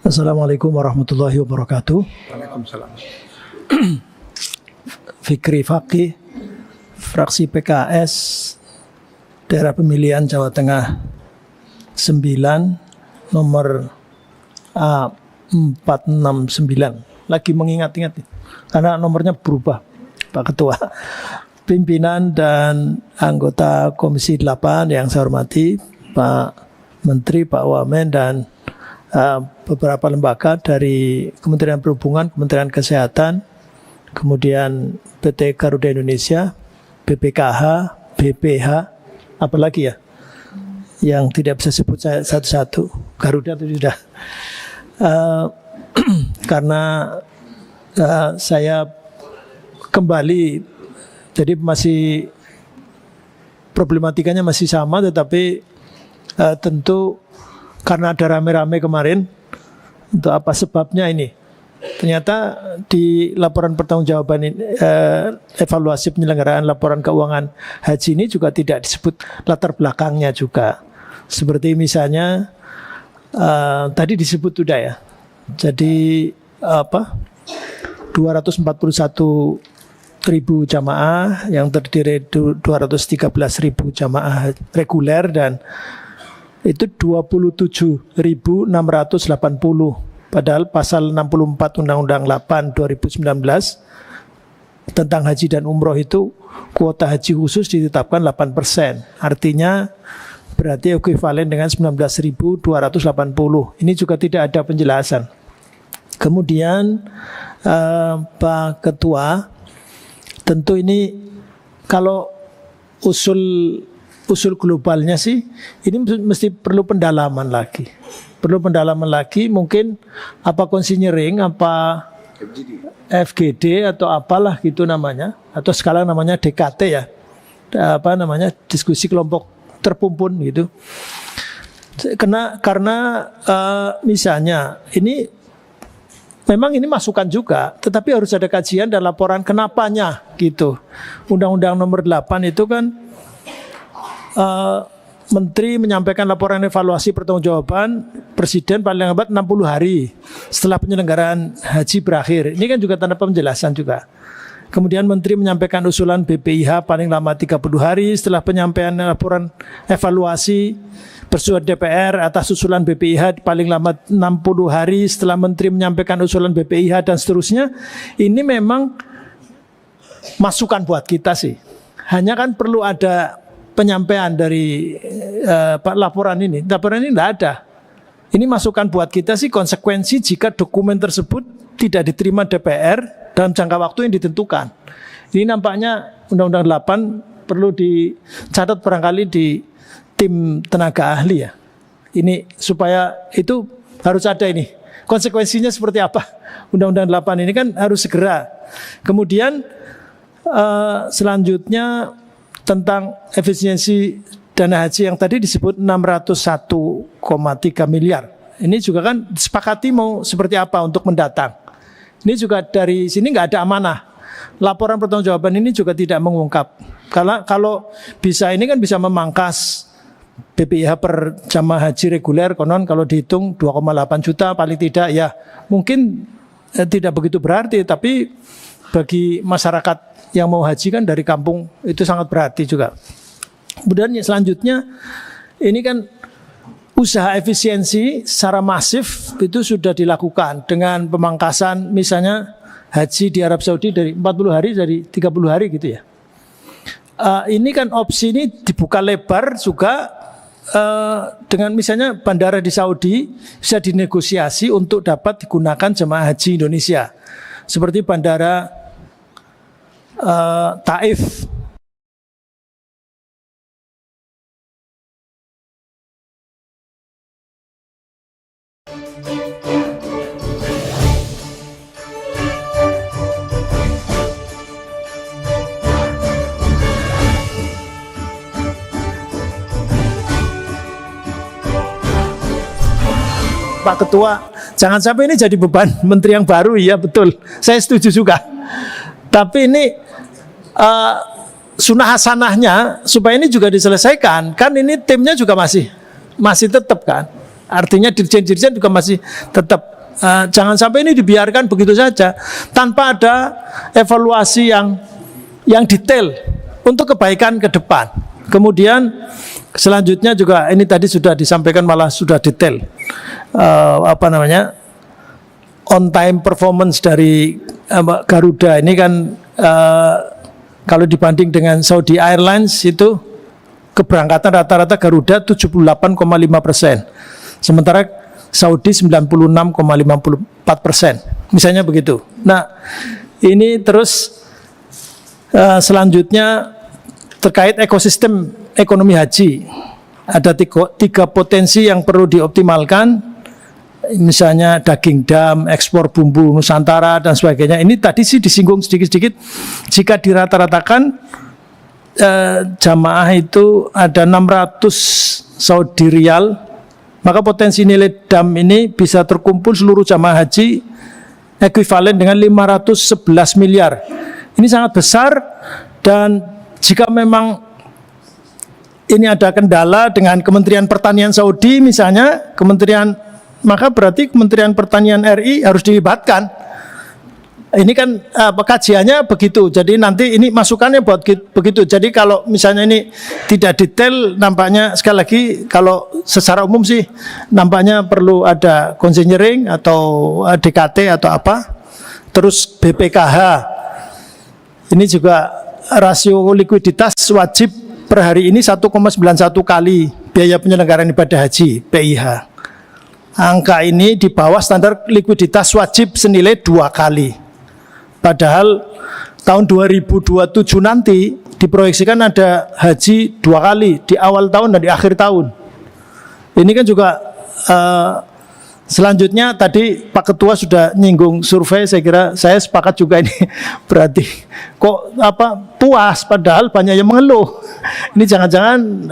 Assalamualaikum warahmatullahi wabarakatuh. Waalaikumsalam. Fikri Fakih, fraksi PKS, daerah pemilihan Jawa Tengah 9, nomor A469. Lagi mengingat-ingat karena nomornya berubah, Pak Ketua. Pimpinan dan anggota Komisi 8 yang saya hormati, Pak Menteri, Pak Wamen, dan beberapa lembaga dari Kementerian Perhubungan, Kementerian Kesehatan, kemudian PT Garuda Indonesia, BPKH, BPH, apalagi ya yang tidak bisa sebut saya satu-satu. Garuda itu sudah karena saya kembali, jadi masih problematikanya masih sama, tetapi tentu karena ada rame-rame kemarin, untuk apa sebabnya ini? Ternyata di laporan pertanggungjawaban evaluasi penyelenggaraan laporan keuangan haji ini juga tidak disebut latar belakangnya juga. Seperti misalnya tadi disebut sudah ya. Jadi 241.000 jamaah yang terdiri 213.000 jamaah reguler, dan itu 27.680, padahal pasal 64 Undang-Undang 8 2019 tentang haji dan umroh itu kuota haji khusus ditetapkan 8%. Artinya berarti ekuivalen dengan 19.280. Ini juga tidak ada penjelasan. Kemudian Pak Ketua, tentu ini kalau usul globalnya sih, ini mesti perlu pendalaman lagi. Perlu pendalaman lagi, mungkin apa consignering, apa FGD atau apalah gitu namanya, atau sekarang namanya DKT ya, apa namanya, diskusi kelompok terpumpun gitu. Karena misalnya ini memang ini masukan juga, tetapi harus ada kajian dan laporan kenapanya gitu. Undang-Undang nomor 8 itu kan Menteri menyampaikan laporan evaluasi pertanggungjawaban Presiden paling lambat 60 hari setelah penyelenggaraan haji berakhir. Ini kan juga tanpa penjelasan juga. Kemudian Menteri menyampaikan usulan BPIH paling lama 30 hari setelah penyampaian laporan evaluasi. Persetujuan DPR atas usulan BPIH paling lama 60 hari setelah Menteri menyampaikan usulan BPIH, dan seterusnya. Ini memang masukan buat kita sih. Hanya kan perlu ada penyampaian dari laporan ini. Laporan ini tidak ada. Ini masukan buat kita sih, konsekuensi jika dokumen tersebut tidak diterima DPR dalam jangka waktu yang ditentukan. Ini nampaknya Undang-Undang 8 perlu dicatat barangkali di tim tenaga ahli ya. Ini supaya itu harus ada ini. Konsekuensinya seperti apa? Undang-Undang 8 ini kan harus segera. Kemudian selanjutnya tentang efisiensi dana haji yang tadi disebut 601,3 miliar. Ini juga kan disepakati mau seperti apa untuk mendatang. Ini juga dari sini nggak ada amanah. Laporan pertanggungjawaban ini juga tidak mengungkap. Karena kalau bisa ini kan bisa memangkas BPIH per jamaah haji reguler, konon kalau dihitung 2,8 juta paling tidak ya, mungkin tidak begitu berarti, tapi bagi masyarakat yang mau haji kan dari kampung itu sangat berarti juga. Kemudian selanjutnya ini kan usaha efisiensi secara masif itu sudah dilakukan dengan pemangkasan misalnya haji di Arab Saudi dari 40 hari jadi 30 hari gitu ya. Ini kan opsi ini dibuka lebar juga dengan misalnya bandara di Saudi bisa dinegosiasi untuk dapat digunakan jemaah haji Indonesia. Seperti bandara Taif. Pak Ketua, jangan sampai ini jadi beban menteri yang baru. Ya betul, saya setuju juga. Tapi ini sunnah hasanahnya supaya ini juga diselesaikan. Kan ini timnya juga masih tetap kan. Artinya dirjen-dirjen juga masih tetap jangan sampai ini dibiarkan begitu saja tanpa ada evaluasi yang detail untuk kebaikan ke depan. Kemudian selanjutnya juga ini tadi sudah disampaikan malah sudah detail on time performance dari Garuda ini kan kalau dibanding dengan Saudi Airlines itu keberangkatan rata-rata Garuda 78,5%, sementara Saudi 96,54%, misalnya begitu. Nah, ini terus selanjutnya terkait ekosistem ekonomi haji. Ada tiga potensi yang perlu dioptimalkan, misalnya daging dam, ekspor bumbu Nusantara dan sebagainya. Ini tadi sih disinggung sedikit-sedikit. Jika dirata-ratakan jamaah itu ada 600 Saudi Riyal, maka potensi nilai dam ini bisa terkumpul seluruh jamaah haji ekuivalen dengan 511 miliar. Ini sangat besar, dan jika memang ini ada kendala dengan Kementerian Pertanian Saudi misalnya, maka berarti Kementerian Pertanian RI harus dilibatkan. Ini kan kajiannya begitu. Jadi nanti ini masukannya buat begitu. Jadi kalau misalnya ini tidak detail, nampaknya sekali lagi kalau secara umum sih nampaknya perlu ada consenering atau DKT atau apa. Terus BPKH. Ini juga rasio likuiditas wajib per hari ini 1,91 kali biaya penyelenggaraan ibadah haji PIH. Angka ini di bawah standar likuiditas wajib senilai 2 kali. Padahal tahun 2027 nanti diproyeksikan ada haji 2 kali, di awal tahun dan di akhir tahun. Ini kan juga selanjutnya tadi Pak Ketua sudah nyinggung survei, saya kira saya sepakat juga ini berarti kok puas padahal banyak yang mengeluh. Ini jangan-jangan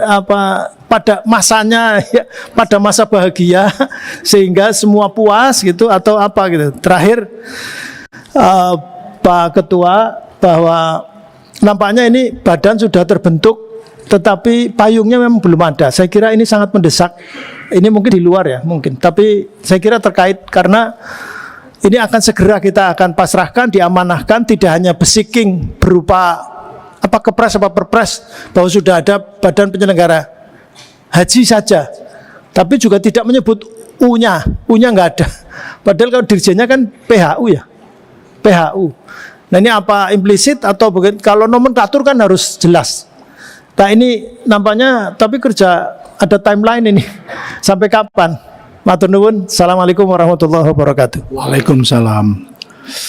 pada masanya ya, pada masa bahagia sehingga semua puas gitu atau apa gitu. Terakhir Pak Ketua, bahwa nampaknya ini badan sudah terbentuk tetapi payungnya memang belum ada. Saya kira ini sangat mendesak. Ini mungkin di luar ya, mungkin. Tapi saya kira terkait karena ini akan segera kita akan pasrahkan, diamanahkan, tidak hanya besiking berupa kepres perpres bahwa sudah ada badan penyelenggara haji saja. Tapi juga tidak menyebut U-nya nggak ada. Padahal kalau dirjennya kan PHU ya. PHU. Nah ini apa implisit atau begitu? Kalau nomenklatur kan harus jelas. Nah ini nampaknya tapi kerja ada timeline ini sampai kapan? Matur nuwun. Assalamualaikum warahmatullahi wabarakatuh. Waalaikumsalam.